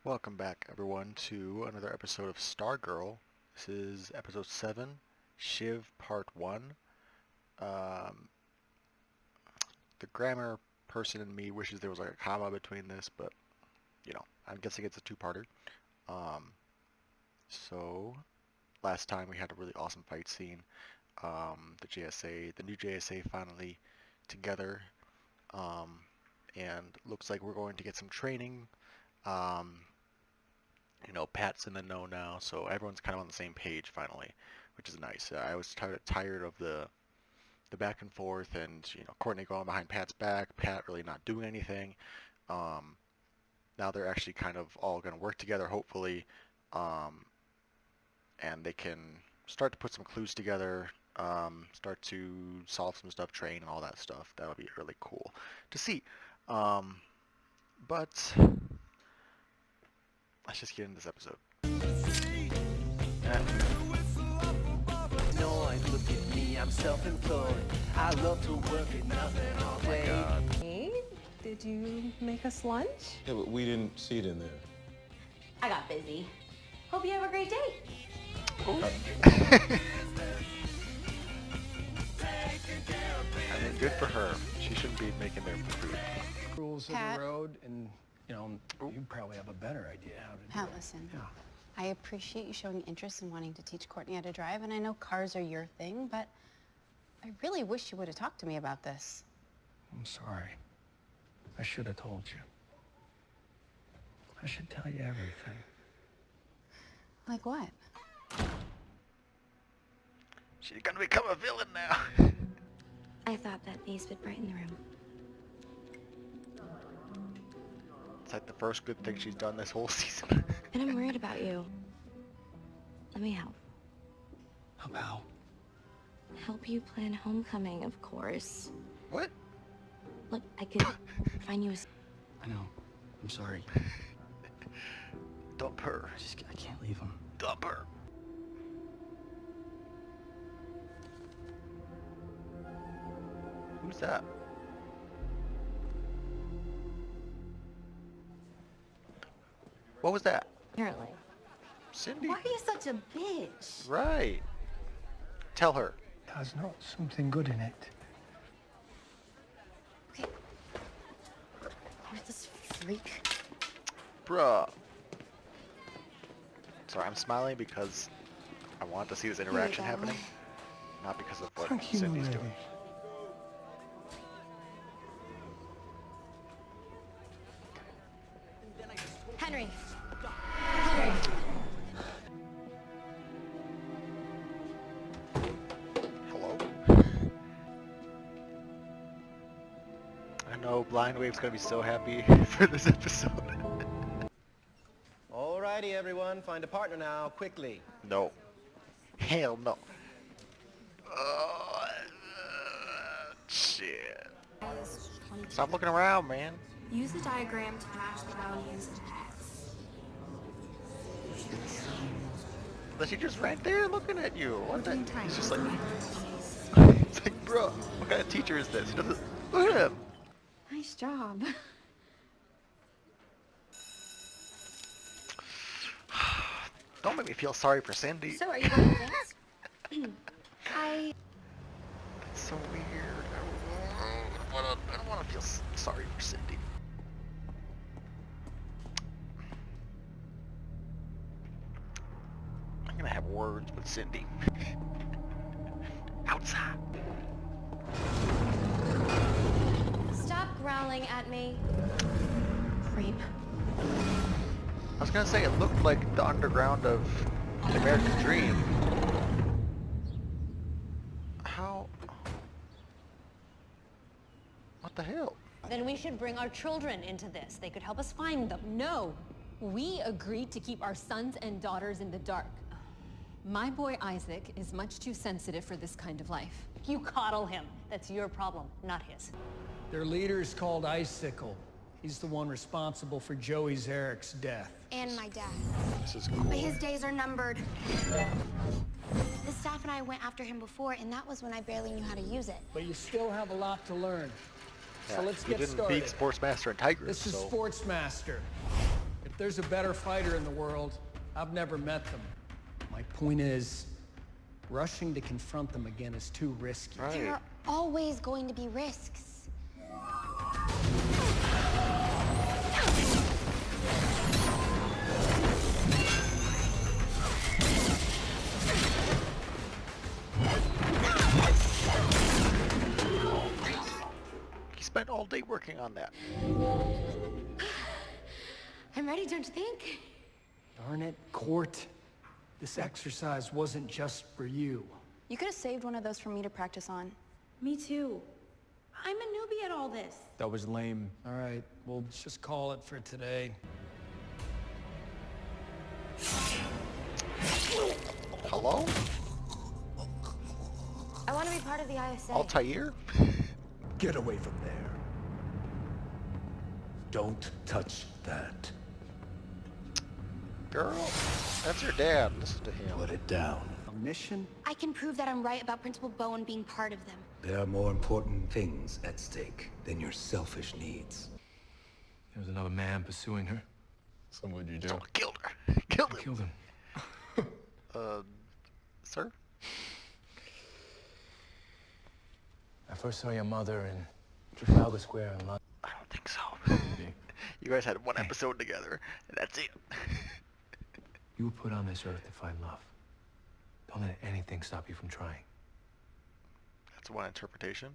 Welcome back, everyone, to another episode of Stargirl. This is episode 7, Shiv Part 1. The grammar person in me wishes there was like a comma between this, but, I'm guessing it's a two-parter. So, last time we had a really awesome fight scene. The new JSA finally together, and looks like we're going to get some training. Pat's in the know now, so everyone's kind of on the same page finally, which is nice. I was tired of the back and forth, and Courtney going behind Pat's back, Pat really not doing anything. Now they're actually kind of all going to work together, hopefully, and they can start to put some clues together, start to solve some stuff, train, and all that stuff. That'll be really cool to see. But let's just get into this episode. Look at me, I'm self-employed. I love to work at nothing all day. Hey, did you make us lunch? Yeah, but we didn't see it in there. I got busy. Hope you have a great day. I mean, good for her. She shouldn't be making their food. Rules of Pat? the road, and you probably have a better idea how to do Pat, it. listen. Yeah. I appreciate you showing interest in wanting to teach Courtney how to drive, and I know cars are your thing, but I really wish you would have talked to me about this. I'm sorry. I should have told you. I should tell you everything. Like what? She's gonna become a villain now. I thought that these would brighten the room. It's like the first good thing she's done this whole season. And I'm worried about you. Let me help. How? Help you plan homecoming, of course. What? Look, I could find you a... I know. I'm sorry. Dump her. I can't leave him. Dump her. Who's that? What was that? Apparently. Cindy? Why are you such a bitch? Right. Tell her. There's not something good in it. Okay. Where's this freak? Bruh. Sorry, I'm smiling because I want to see this interaction go. happening. Not because of what Thank you, Cindy's lady. doing. Henry. Hello? I know Blind Wave's gonna be so happy for this episode. Alrighty, everyone, find a partner now, quickly. No. Hell no. Shit. Stop looking around, man. Use the diagram to match the values in X. But she just right there looking at you. What the? It's just like, it's like, bro, what kind of teacher is this? He doesn't, look at him. Nice job. Don't make me feel sorry for Cindy. So are you going to dance? That's so weird. I don't want to feel sorry for Cindy. I'm gonna have words with Cindy. Outside. Stop growling at me. Creep. I was gonna say it looked like the underground of the American Dream. How? What the hell? Then we should bring our children into this. They could help us find them. No, we agreed to keep our sons and daughters in the dark. My boy Isaac is much too sensitive for this kind of life. You coddle him. That's your problem, not his. Their leader's called Icicle. He's the one responsible for Joey Zarek's death. And my dad. This is cool. But his days are numbered. The staff and I went after him before, and that was when I barely knew how to use it. But you still have a lot to learn. So let's You get didn't started. beat Sportsmaster and Tigers, This is so... Sportsmaster. It If there's a better fighter in the world, I've never met them. My point is, rushing to confront them again is too risky. Right. There are always going to be risks. He spent all day working on that. I'm ready, don't you think? Darn it, Court. This exercise wasn't just for you. You could have saved one of those for me to practice on. Me too. I'm a newbie at all this. That was lame. All right, we'll just call it for today. Hello? I want to be part of the ISA. Altair? Get away from there. Don't touch that. Girl, that's your dad. Listen to him. Put it down. A mission? I can prove that I'm right about Principal Bowen being part of them. There are more important things at stake than your selfish needs. There was another man pursuing her. So what'd you do? Someone killed her. Killed I him. killed him. Sir? I first saw your mother in Trafalgar Square in London. I don't think so. You guys had one episode together, and that's it. You were put on this earth to find love. Don't let anything stop you from trying. That's one interpretation.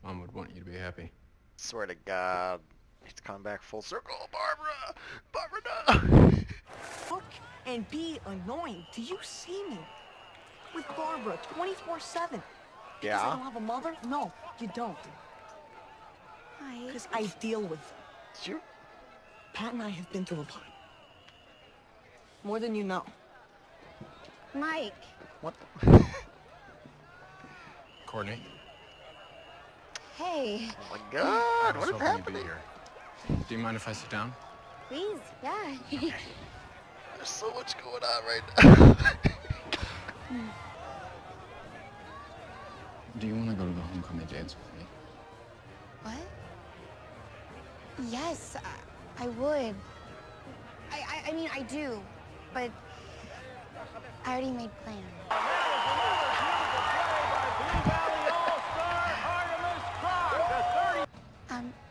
Mom would want you to be happy. Swear to God, it's coming back full circle. Barbara! Barbara, no! Fuck and be annoying. Do you see me? With Barbara, 24/7. Because I don't Yeah? have a mother? No, you don't. Hi. Because I deal with them. Sure. Pat and I have been through a lot. More than you know. Mike. What? Courtney? Hey. Oh my God, what is So happy to be happening? here. Do you mind if I sit down? Please, yeah. There's so much going on right now. Do you want to go to the homecoming dance with me? What? Yes, I would. I mean, I do, but I already made plans.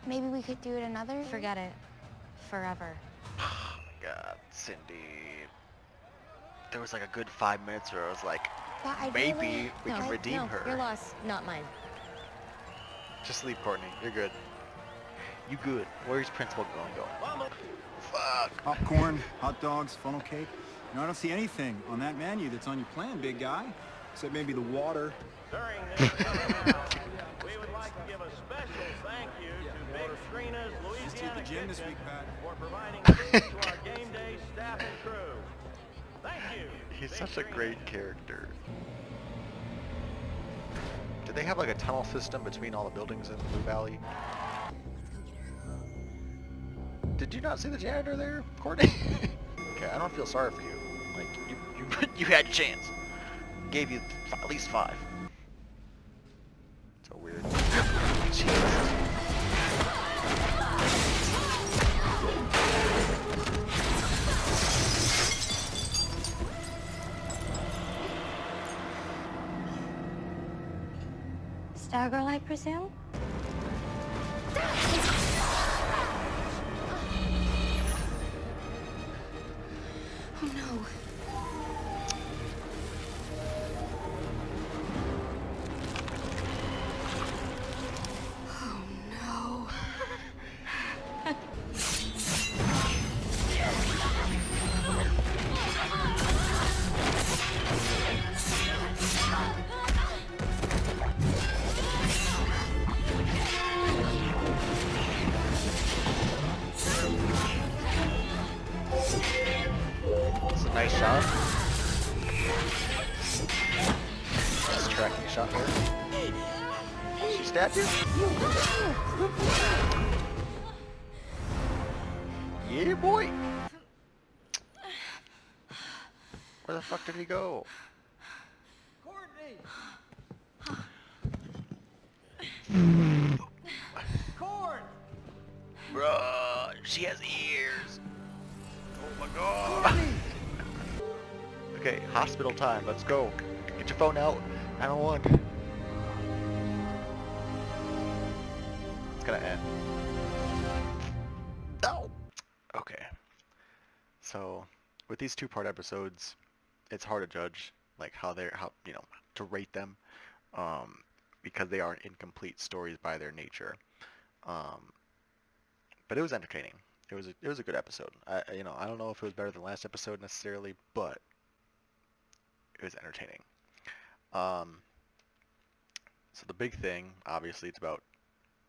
Maybe we could do it another? Forget it. Forever. Oh my God, Cindy. There was like a good 5 minutes where I was like, But I maybe really- we can redeem her. Your loss, not mine. Just leave, Courtney. You're good. You good. Where's Principal going? Fuck. Popcorn, hot dogs, funnel cake. You know, I don't see anything on that menu that's on your plan, big guy. Except maybe the water. During this we would like to give a special thank you to Big Trina's Just hit Louisiana the gym this Kitchen week, Pat. for providing food to our game day staff and crew. Thank you. He's Big such a Trina. great character. Did they have like a tunnel system between all the buildings in Blue Valley? Did you not see the janitor there, Courtney? Okay, I don't feel sorry for you. Like, you had your chance. Gave you at least 5. So weird. Jesus. Stargirl, I presume? Oh no. Oh no. It's a nice shot. Nice tracking shot there. She stabbed you? Yeah, boy. Where the fuck did he go? Cord! Bruh, she has ears. Oh. Okay, hospital time. Let's go. Get your phone out. 911. It's gonna end. No. Okay. So, with these two-part episodes, it's hard to judge like how to rate them, um, because they are incomplete stories by their nature. Um, but it was entertaining. It was a good episode. I don't know if it was better than last episode necessarily, but it was entertaining. Um, so the big thing, obviously, it's about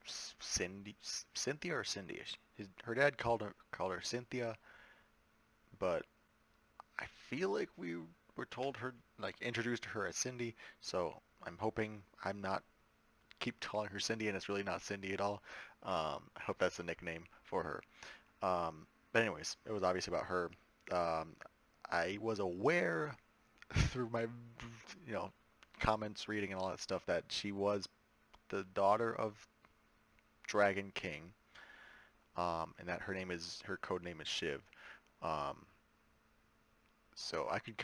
Cynthia or Cindy. Her dad called her Cynthia, but I feel like we were told her, like, introduced her as Cindy. So I'm hoping I'm not keep calling her Cindy and it's really not Cindy at all. I hope that's the nickname for her. But anyways, it was obviously about her. I was aware through my, comments, reading, and all that stuff that she was the daughter of Dragon King, and that her code name is Shiv. Um, so I could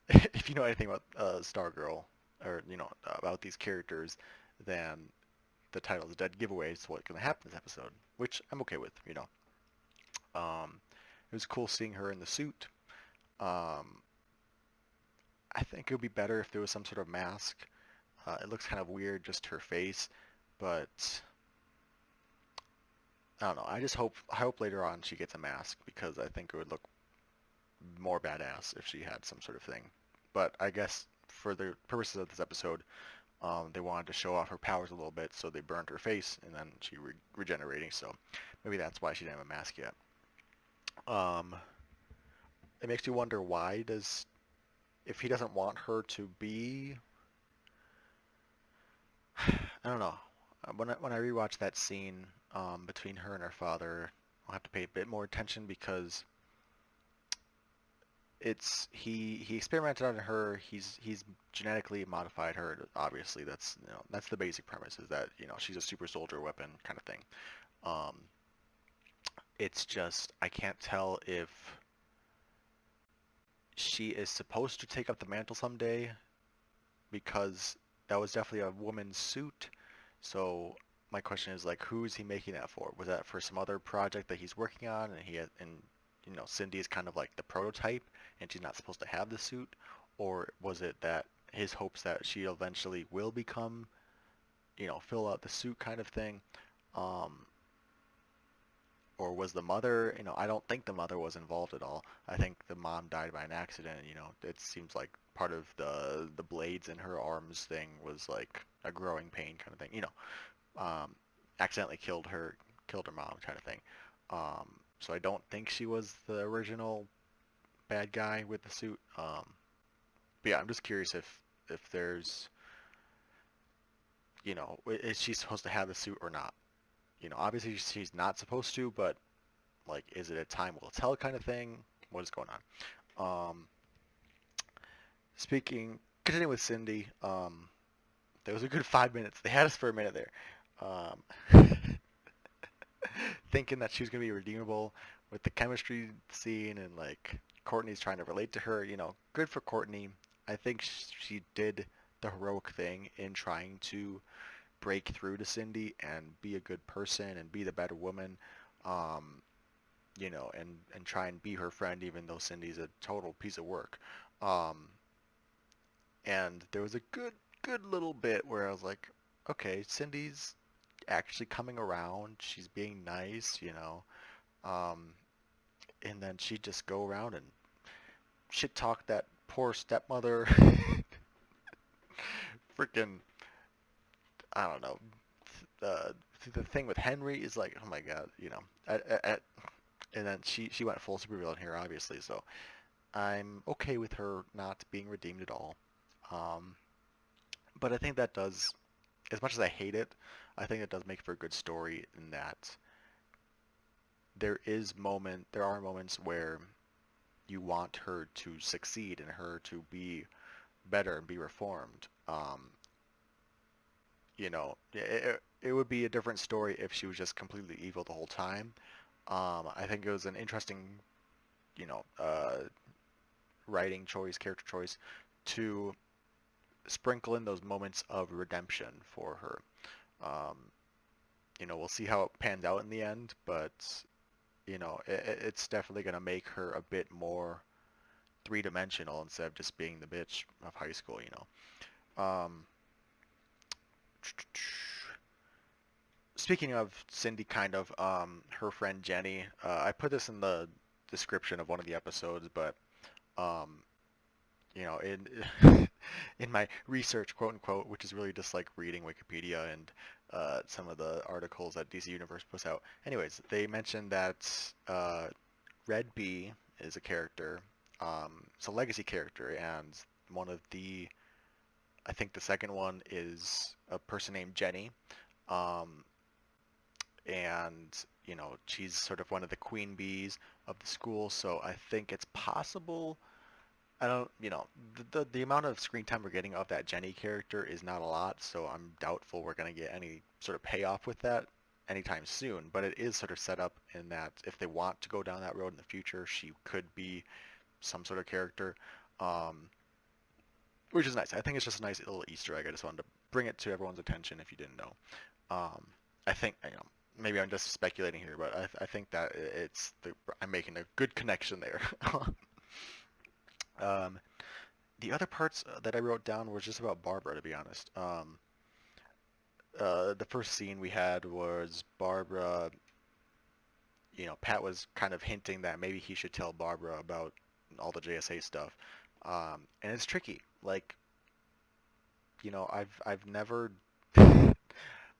if you know anything about Stargirl, or about these characters, then the title is a dead giveaway. So what's going to happen this episode, which I'm okay with. It was cool seeing her in the suit. I think it would be better if there was some sort of mask. It looks kind of weird, just her face, but I don't know. I hope later on she gets a mask, because I think it would look more badass if she had some sort of thing. But I guess for the purposes of this episode, they wanted to show off her powers a little bit, so they burned her face, and then she regenerating. So maybe that's why she didn't have a mask yet. It makes you wonder if he doesn't want her to be, I don't know. When I rewatch that scene between her and her father, I'll have to pay a bit more attention, because he experimented on her. He's genetically modified her. Obviously, that's the basic premise, is that she's a super soldier weapon kind of thing. It's just I can't tell if she is supposed to take up the mantle someday, because that was definitely a woman's suit. So my question is, like, who is he making that for? Was that for some other project that he's working on, and Cindy is kind of like the prototype and she's not supposed to have the suit? Or was it that his hopes that she eventually will become, fill out the suit kind of thing? Or was the mother, I don't think the mother was involved at all. I think the mom died by an accident. It seems like part of the blades in her arms thing was like a growing pain kind of thing. Accidentally killed her mom kind of thing. So I don't think she was the original bad guy with the suit. But yeah, I'm just curious if there's, is she supposed to have the suit or not? Obviously she's not supposed to, but like, is it a time will tell kind of thing? What is going on? Continuing with Cindy, there was a good 5 minutes. They had us for a minute there. Thinking that she was going to be redeemable with the chemistry scene, and like Courtney's trying to relate to her. Good for Courtney. I think she did the heroic thing in trying to break through to Cindy and be a good person and be the better woman, and try and be her friend, even though Cindy's a total piece of work. And there was a good little bit where I was like, okay, Cindy's actually coming around. She's being nice, and then she'd just go around and shit talk that poor stepmother. Freaking, I don't know. The thing with Henry is like, oh my god, and then she went full supervillain here, obviously. So I'm okay with her not being redeemed at all. But I think that does, as much as I hate it, I think it does make for a good story, in that there are moments where you want her to succeed and her to be better and be reformed. It would be a different story if she was just completely evil the whole time. I think it was an interesting writing choice, character choice, to sprinkle in those moments of redemption for her. Um, we'll see how it pans out in the end, but it's definitely going to make her a bit more three-dimensional instead of just being the bitch of high school. Speaking of Cindy, kind of her friend Jenny, I put this in the description of one of the episodes, but um, in in my research, quote unquote, which is really just like reading Wikipedia and some of the articles that DC Universe puts out. Anyways, they mentioned that Red Bee is a character. It's a legacy character, and one of the, I think the second one is a person named Jenny. Um, and she's sort of one of the queen bees of the school, so I think it's possible. I don't, the amount of screen time we're getting of that Jenny character is not a lot, so I'm doubtful we're going to get any sort of payoff with that anytime soon, but it is sort of set up in that if they want to go down that road in the future, she could be some sort of character, which is nice. I think it's just a nice little Easter egg. I just wanted to bring it to everyone's attention if you didn't know. I think, maybe I'm just speculating here, but I think that I'm making a good connection there. The other parts that I wrote down was just about Barbara, to be honest. The first scene we had was Barbara, Pat was kind of hinting that maybe he should tell Barbara about all the JSA stuff. And it's tricky. Like, I've never,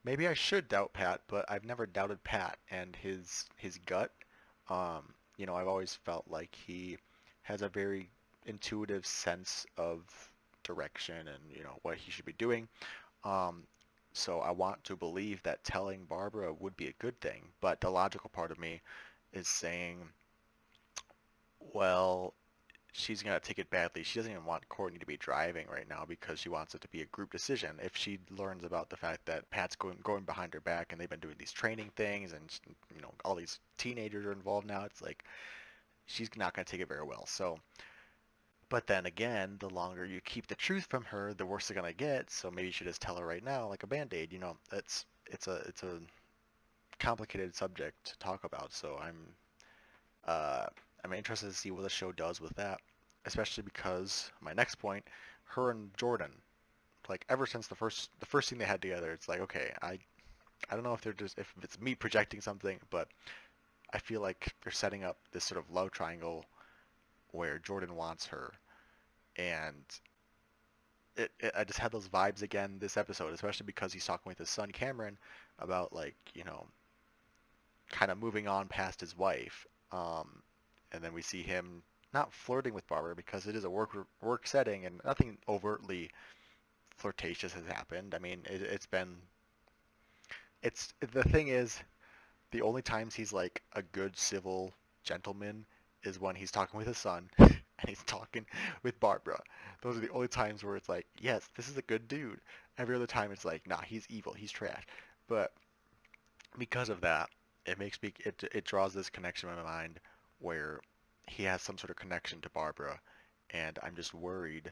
maybe I should doubt Pat, but I've never doubted Pat and his gut. I've always felt like he has a very intuitive sense of direction and what he should be doing. So I want to believe that telling Barbara would be a good thing, but the logical part of me is saying, well, she's going to take it badly. She doesn't even want Courtney to be driving right now because she wants it to be a group decision. If she learns about the fact that Pat's going behind her back and they've been doing these training things and all these teenagers are involved now, it's like she's not going to take it very well. So, but then again, the longer you keep the truth from her, the worse they're going to get. So maybe you should just tell her right now, like a Band-Aid. It's a complicated subject to talk about. So I'm interested to see what the show does with that, especially because my next point, her and Jordan, like ever since the first scene they had together, it's like, okay, I don't know if it's me projecting something, but I feel like they're setting up this sort of love triangle where Jordan wants her, and I just had those vibes again this episode, especially because he's talking with his son Cameron about kind of moving on past his wife. And then we see him not flirting with Barbara because it is a work setting and nothing overtly flirtatious has happened. I mean, the thing is, the only times he's like a good civil gentleman is when he's talking with his son and he's talking with Barbara. Those are the only times where it's like, yes, this is a good dude. Every other time it's like, nah, he's evil, he's trash. But because of that, it draws this connection in my mind where he has some sort of connection to Barbara, and I'm just worried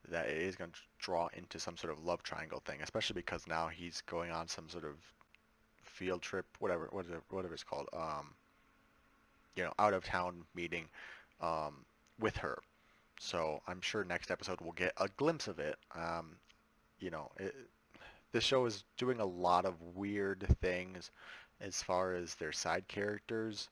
that it is going to draw into some sort of love triangle thing, especially because now he's going on some sort of field trip, whatever it's called, out of town meeting with her. So I'm sure next episode we'll get a glimpse of it. This show is doing a lot of weird things as far as their side characters,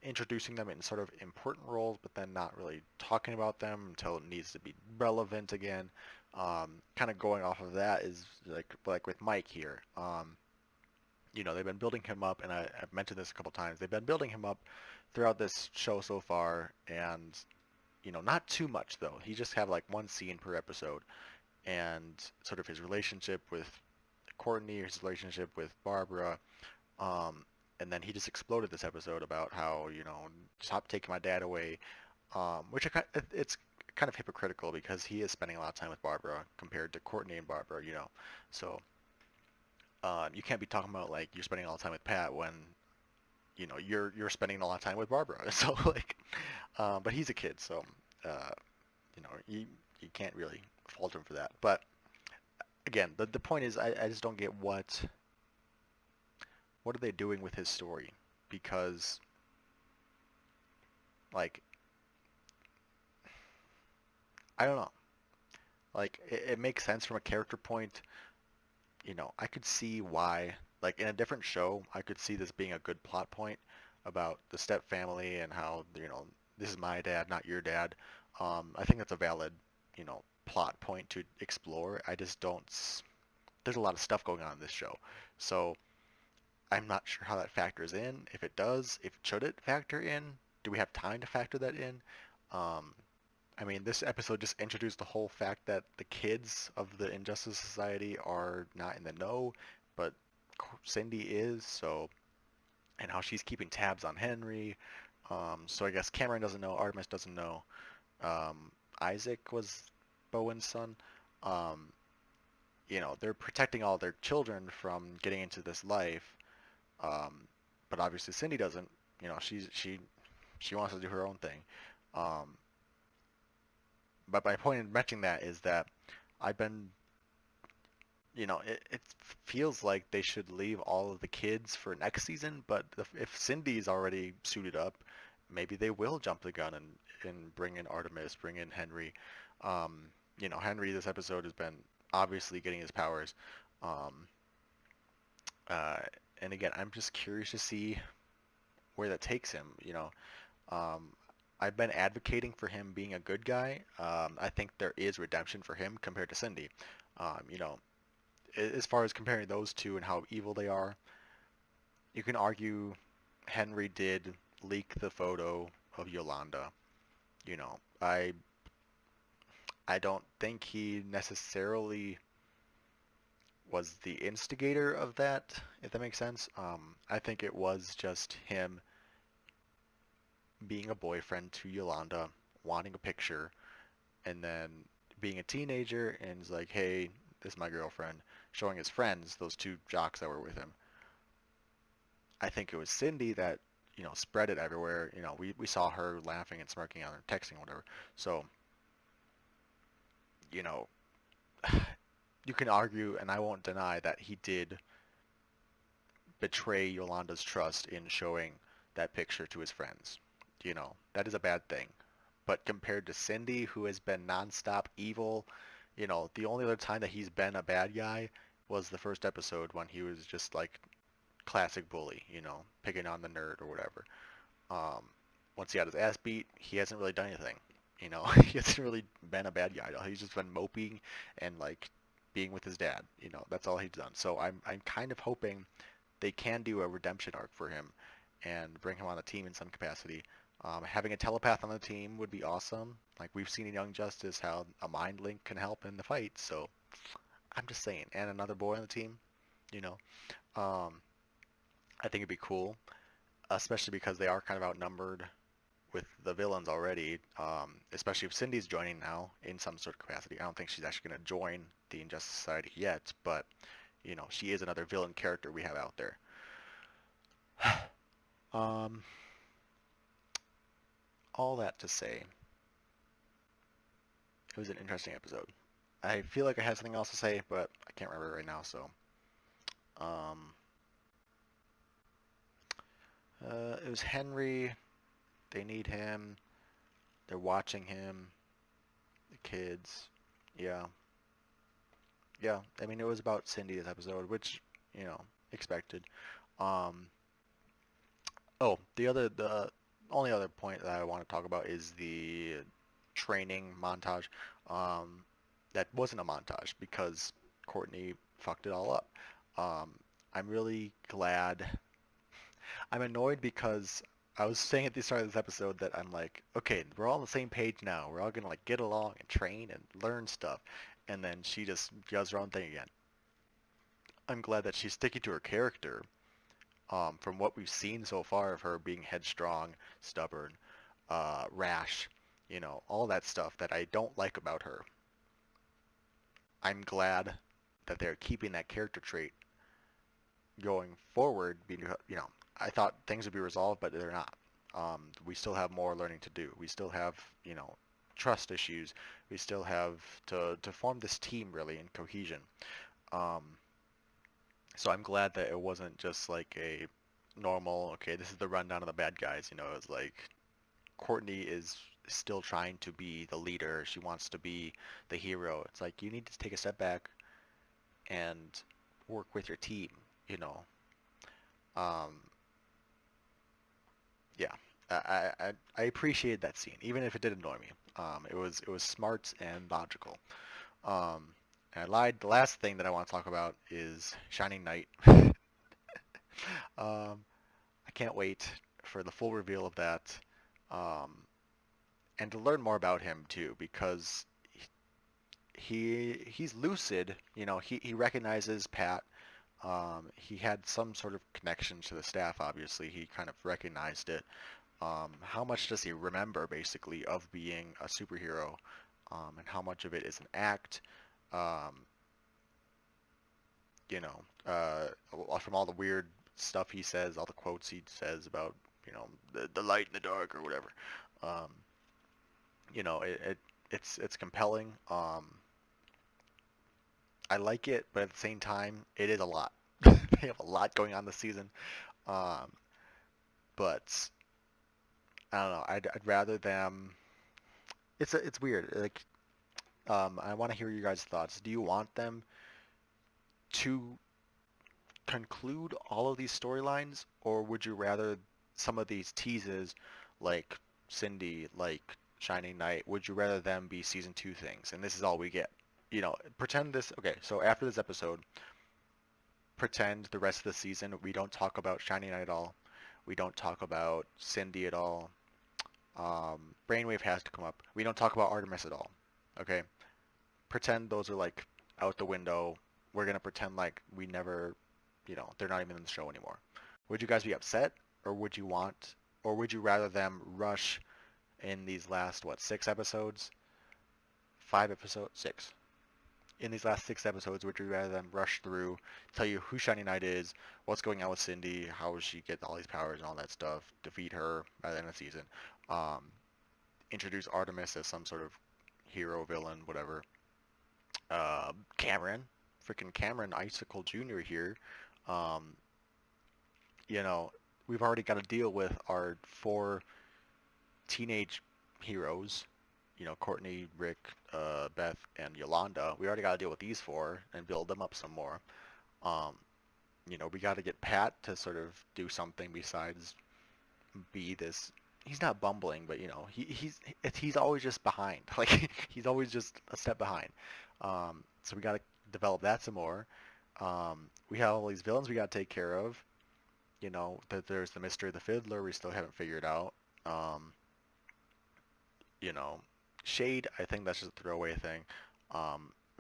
introducing them in sort of important roles, but then not really talking about them until it needs to be relevant again. Kind of going off of that is like with Mike here. They've been building him up, and I've mentioned this a couple times. They've been building him up throughout this show so far, and not too much though. He just have like one scene per episode, and sort of his relationship with Courtney, his relationship with Barbara, and then he just exploded this episode about how stop taking my dad away, which it's kind of hypocritical because he is spending a lot of time with Barbara compared to Courtney and Barbara, so you can't be talking about like you're spending all the time with Pat when you're spending a lot of time with Barbara. So like, but he's a kid, so you can't really fault him for that. But again, the point is, I just don't get what are they doing with his story, because like I don't know. Like it makes sense from a character point. I could see why, like in a different show, I could see this being a good plot point about the step family and how, this is my dad, not your dad. I think that's a valid, plot point to explore. I just don't, there's a lot of stuff going on in this show. So I'm not sure how that factors in. If it does, should it factor in? Do we have time to factor that in? I mean, this episode just introduced the whole fact that the kids of the Injustice Society are not in the know, but Cindy is, so, and how she's keeping tabs on Henry. So I guess Cameron doesn't know, Artemis doesn't know. Isaac was Bowen's son. They're protecting all their children from getting into this life, but obviously Cindy doesn't. She wants to do her own thing. But my point in mentioning that is that I've been, it feels like they should leave all of the kids for next season, but if Cindy's already suited up, maybe they will jump the gun and bring in Artemis, bring in Henry. Henry this episode has been obviously getting his powers. And again, I'm just curious to see where that takes him, I've been advocating for him being a good guy. I think there is redemption for him compared to Cindy. As far as comparing those two and how evil they are, you can argue Henry did leak the photo of Yolanda. I don't think he necessarily was the instigator of that, if that makes sense. I think it was just him being a boyfriend to Yolanda, wanting a picture, and then being a teenager, and he's like, hey, this is my girlfriend, showing his friends, those two jocks that were with him. I think it was Cindy that, spread it everywhere. We saw her laughing and smirking on her, texting, whatever. So, you can argue, and I won't deny, that he did betray Yolanda's trust in showing that picture to his friends. That is a bad thing. But compared to Cindy, who has been nonstop evil, the only other time that he's been a bad guy was the first episode when he was just like classic bully, picking on the nerd or whatever. Once he got his ass beat, he hasn't really done anything. He hasn't really been a bad guy. He's just been moping and like being with his dad. That's all he's done. So I'm kind of hoping they can do a redemption arc for him and bring him on the team in some capacity. Having a telepath on the team would be awesome. Like we've seen in Young Justice how a mind link can help in the fight. So I'm just saying, and another boy on the team, I think it'd be cool, especially because they are kind of outnumbered with the villains already, especially if Cindy's joining now in some sort of capacity. I don't think she's actually going to join the Injustice Society yet, but, she is another villain character we have out there. All that to say, it was an interesting episode. I feel like I had something else to say, but I can't remember right now, so. It was Henry. They need him. They're watching him. The kids. Yeah. Yeah, I mean, it was about Cindy this episode, which, expected. Oh, the only other point that I want to talk about is the training montage. That wasn't a montage because Courtney fucked it all up. I'm really glad. I'm annoyed because I was saying at the start of this episode that I'm like, okay, we're all on the same page now. We're all going to like get along and train and learn stuff. And then she just does her own thing again. I'm glad that she's sticking to her character. From what we've seen so far of her being headstrong, stubborn, rash, all that stuff that I don't like about her. I'm glad that they're keeping that character trait going forward. I thought things would be resolved, but they're not. We still have more learning to do. We still have, trust issues. We still have to form this team really in cohesion. Um, so I'm glad that it wasn't just like a normal, okay, this is the rundown of the bad guys. It's like Courtney is still trying to be the leader. She wants to be the hero. It's like you need to take a step back and work with your team, you know. Um, yeah, I appreciated that scene, even if it did annoy me. It was smart and logical. Um, and I lied. The last thing that I want to talk about is Shining Knight. I can't wait for the full reveal of that, and to learn more about him too, because he's lucid. He recognizes Pat. He had some sort of connection to the staff. Obviously, he kind of recognized it. How much does he remember, basically, of being a superhero, and how much of it is an act? Um, from all the weird stuff he says, all the quotes he says about, the light in the dark or whatever. Um, it's compelling. I like it, but at the same time, it is a lot. They have a lot going on this season. Um, but I don't know. I'd rather them. It's weird. Like, I want to hear your guys' thoughts. Do you want them to conclude all of these storylines, or would you rather some of these teases, like Cindy, like Shining Knight, would you rather them be season 2 things, and this is all we get? Pretend this. Okay, so after this episode, pretend the rest of the season we don't talk about Shining Knight at all. We don't talk about Cindy at all. Brainwave has to come up. We don't talk about Artemis at all. Okay? Pretend those are like out the window. We're going to pretend like we never, they're not even in the show anymore. Would you guys be upset, or would you rather them rush in these last, 6 episodes? 5 episodes? 6. In these last 6 episodes, would you rather them rush through, tell you who Shining Knight is, what's going on with Cindy, how does she get all these powers and all that stuff, defeat her by the end of the season, introduce Artemis as some sort of hero, villain, whatever. Freaking Cameron Icicle Jr. here. Um, we've already got to deal with our 4 teenage heroes. Courtney, Rick, Beth, and Yolanda. We already got to deal with these 4 and build them up some more. We got to get Pat to sort of do something besides be this. He's not bumbling, but he's always just behind. Like, he's always just a step behind. So we got to develop that some more. We have all these villains we got to take care of. That there's the mystery of the Fiddler we still haven't figured out. Shade, I think that's just a throwaway thing.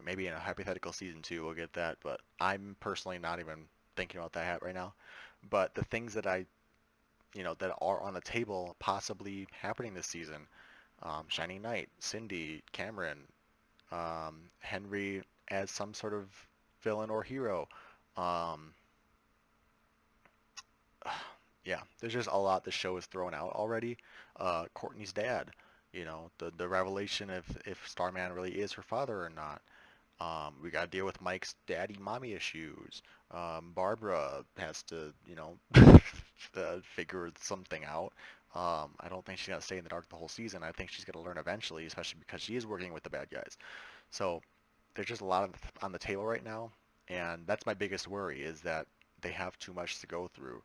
Maybe in a hypothetical season 2 we'll get that, but I'm personally not even thinking about that right now. But the things that that are on the table possibly happening this season, Shining Knight, Cindy, Cameron, Henry as some sort of villain or hero. Yeah, there's just a lot the show is throwing out already. Courtney's dad. The revelation if Starman really is her father or not. We got to deal with Mike's daddy-mommy issues. Barbara has to, figure something out. I don't think she's going to stay in the dark the whole season. I think she's going to learn eventually, especially because she is working with the bad guys. So there's just a lot on the table right now, and that's my biggest worry, is that they have too much to go through.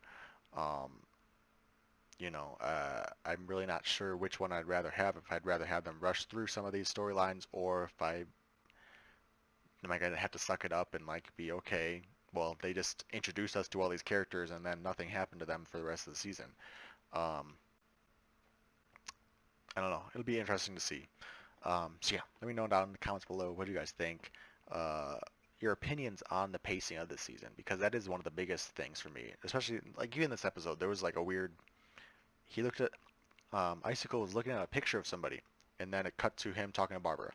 I'm really not sure which one I'd rather have. If I'd rather have them rush through some of these storylines, or if am I gonna have to suck it up and be okay? Well, they just introduced us to all these characters, and then nothing happened to them for the rest of the season. I don't know. It'll be interesting to see. So yeah, let me know down in the comments below. What do you guys think? Your opinions on the pacing of this season, because that is one of the biggest things for me. Especially even this episode, there was a weird. He looked at Icicle was looking at a picture of somebody, and then it cut to him talking to Barbara,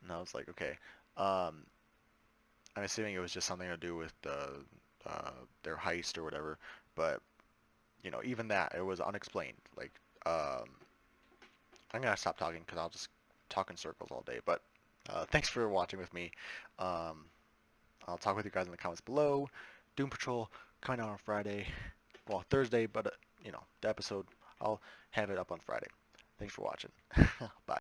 and I was like, okay. I'm assuming it was just something to do with their heist or whatever, but you know, even that, it was unexplained. Like, I'm gonna stop talking because I'll just talk in circles all day. But thanks for watching with me. I'll talk with you guys in the comments below. Doom Patrol coming out on Friday, well, Thursday, but you know, the episode, I'll have it up on Friday. Thanks for watching. Bye.